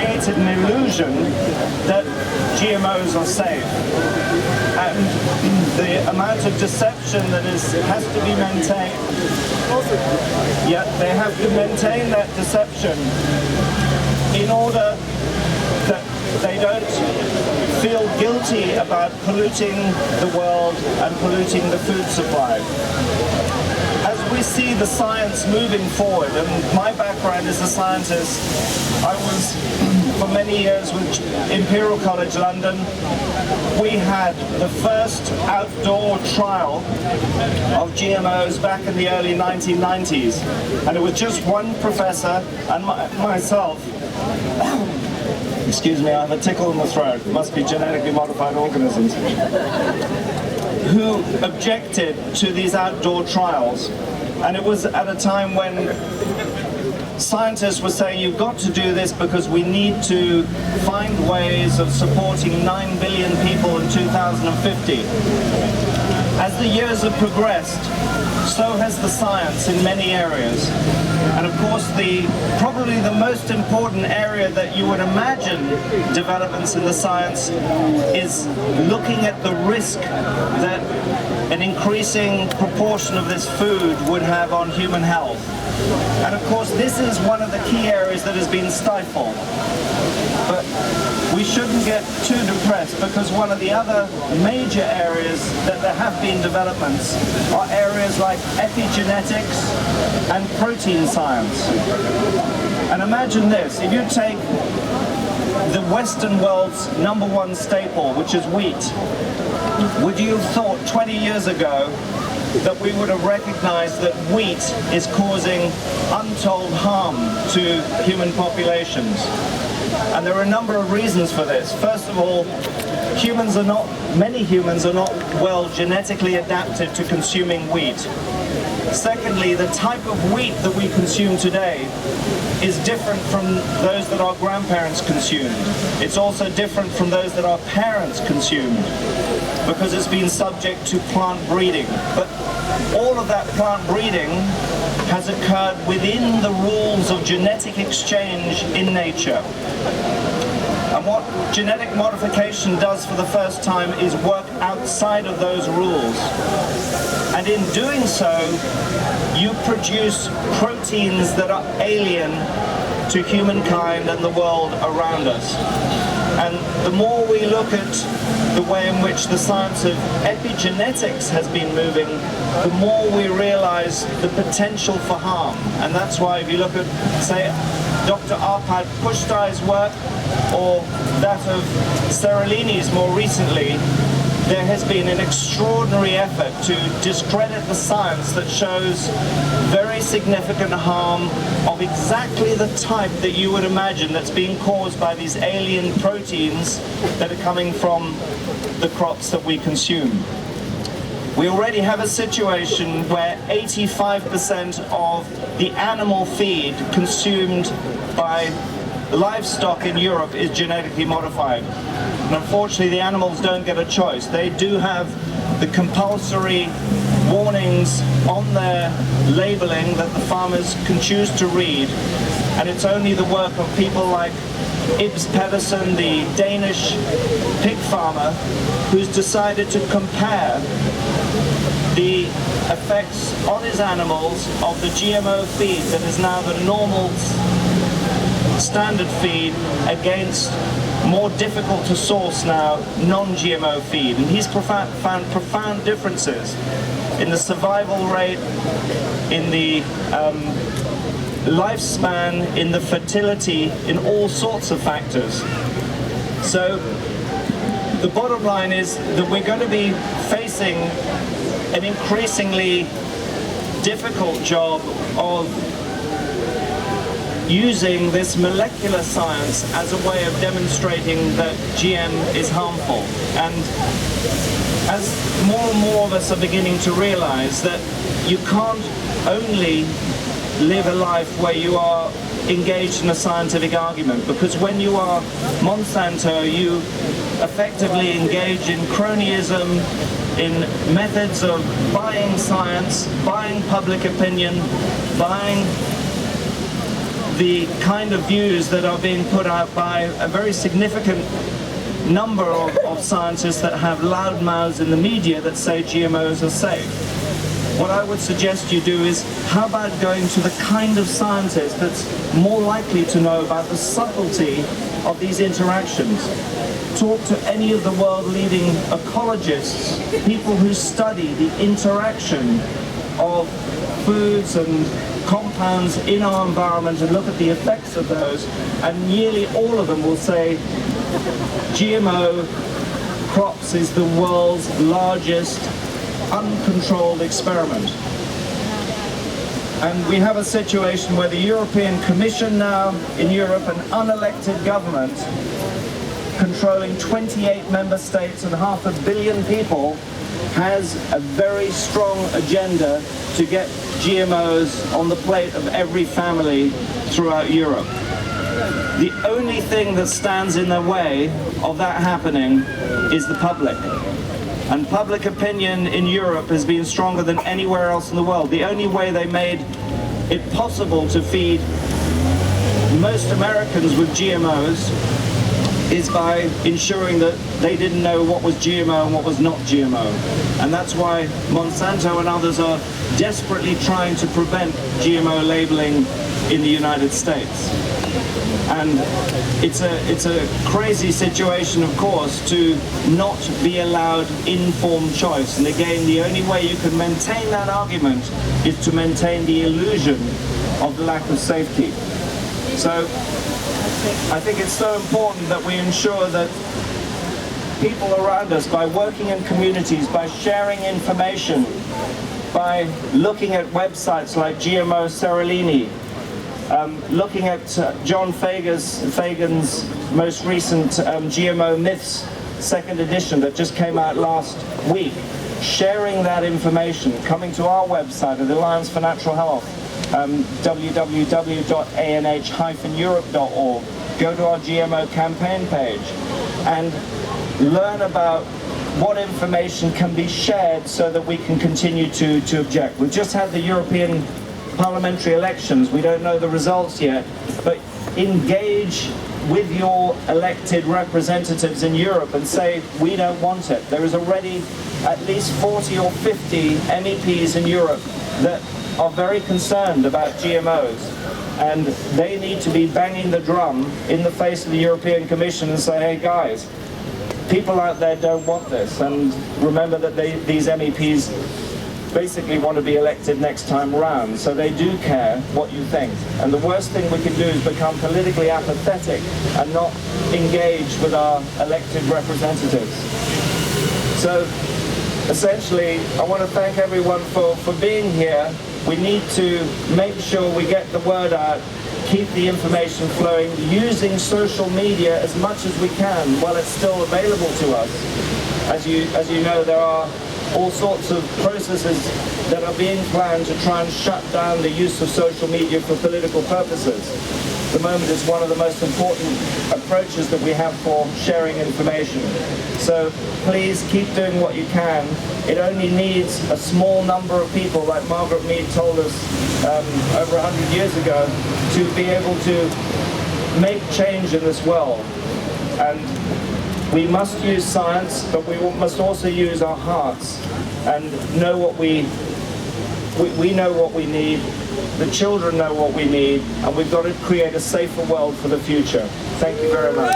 created an illusion that GMOs are safe. And the amount of deception that has to be maintained, yet they have to maintain that deception in order that they don't feel guilty about polluting the world and polluting the food supply. As we see the science moving forward, and my background as a scientist, I was for many years with Imperial College London. We had the first outdoor trial of GMOs back in the early 1990s, and it was just one professor and myself. Excuse me, I have a tickle in the throat. It must be genetically modified organisms. Who objected to these outdoor trials. And it was at a time when scientists were saying, you've got to do this because we need to find ways of supporting 9 billion people in 2050. As the years have progressed, so has the science in many areas. And of course, probably the most important area that you would imagine developments in the science is looking at the risk that an increasing proportion of this food would have on human health. And of course, this is one of the key areas that has been stifled. But we shouldn't get too depressed, because one of the other major areas that there have been developments are areas like epigenetics and protein science. And imagine this, if you take the Western world's #1 staple, which is wheat, would you have thought 20 years ago that we would have recognized that wheat is causing untold harm to human populations? And there are a number of reasons for this. First of all, many humans are not well genetically adapted to consuming wheat. Secondly, the type of wheat that we consume today is different from those that our grandparents consumed. It's also different from those that our parents consumed, because it's been subject to plant breeding. But all of that plant breeding has occurred within the rules of genetic exchange in nature. And what genetic modification does for the first time is work outside of those rules. And in doing so, you produce proteins that are alien to humankind and the world around us. And the more we look at the way in which the science of epigenetics has been moving, the more we realize the potential for harm. And that's why if you look at, say, Dr. Arpad Pushtai's work, or that of Seralini's more recently, there has been an extraordinary effort to discredit the science that shows very significant harm of exactly the type that you would imagine that's being caused by these alien proteins that are coming from the crops that we consume. We already have a situation where 85% of the animal feed consumed by livestock in Europe is genetically modified. And unfortunately, the animals don't get a choice. They do have the compulsory warnings on their labeling that the farmers can choose to read. And it's only the work of people like Ibs Pedersen, the Danish pig farmer, who's decided to compare the effects on his animals of the GMO feed that is now the normal standard feed against more difficult to source now non-GMO feed. And he's found profound differences in the survival rate, in the lifespan, in the fertility, in all sorts of factors. So the bottom line is that we're going to be facing an increasingly difficult job of using this molecular science as a way of demonstrating that GM is harmful. And as more and more of us are beginning to realize that you can't only live a life where you are engaged in a scientific argument, because when you are Monsanto, you effectively engage in cronyism, in methods of buying science, buying public opinion, buying the kind of views that are being put out by a very significant number of scientists that have loud mouths in the media that say GMOs are safe. What I would suggest you do is, how about going to the kind of scientist that's more likely to know about the subtlety of these interactions? Talk to any of the world-leading ecologists, people who study the interaction of foods and compounds in our environment and look at the effects of those, and nearly all of them will say GMO crops is the world's largest uncontrolled experiment. And we have a situation where the European Commission now, in Europe, an unelected government controlling 28 member states and 500 million people, has a very strong agenda to get GMOs on the plate of every family throughout Europe. The only thing that stands in the way of that happening is the public. And public opinion in Europe has been stronger than anywhere else in the world. The only way they made it possible to feed most Americans with GMOs is by ensuring that they didn't know what was GMO and what was not GMO. And that's why Monsanto and others are desperately trying to prevent GMO labeling in the United States. And it's a crazy situation, of course, to not be allowed informed choice. And again, the only way you can maintain that argument is to maintain the illusion of the lack of safety. So I think it's so important that we ensure that people around us, by working in communities, by sharing information, by looking at websites like GMO Cerulini, looking at John Fagan's most recent GMO Myths second edition that just came out last week, sharing that information, coming to our website at the Alliance for Natural Health, www.anh-europe.org, go to our GMO campaign page and learn about what information can be shared so that we can continue to object. We've just had the European parliamentary elections. We don't know the results yet, but engage with your elected representatives in Europe and say, we don't want it. There is already at least 40 or 50 MEPs in Europe that are very concerned about GMOs, and they need to be banging the drum in the face of the European Commission and say, hey guys, people out there don't want this. And remember that these MEPs basically want to be elected next time round, so they do care what you think. And the worst thing we can do is become politically apathetic and not engage with our elected representatives. So essentially, I want to thank everyone for being here. We need to make sure we get the word out, keep the information flowing, using social media as much as we can while it's still available to us. As you know, there are all sorts of processes that are being planned to try and shut down the use of social media for political purposes. At the moment, it's one of the most important approaches that we have for sharing information. So please keep doing what you can. It only needs a small number of people, like Margaret Mead told us over 100 years ago, to be able to make change in this world. And we must use science, but we must also use our hearts and know what we know what we need, the children know what we need, and we've got to create a safer world for the future. Thank you very much.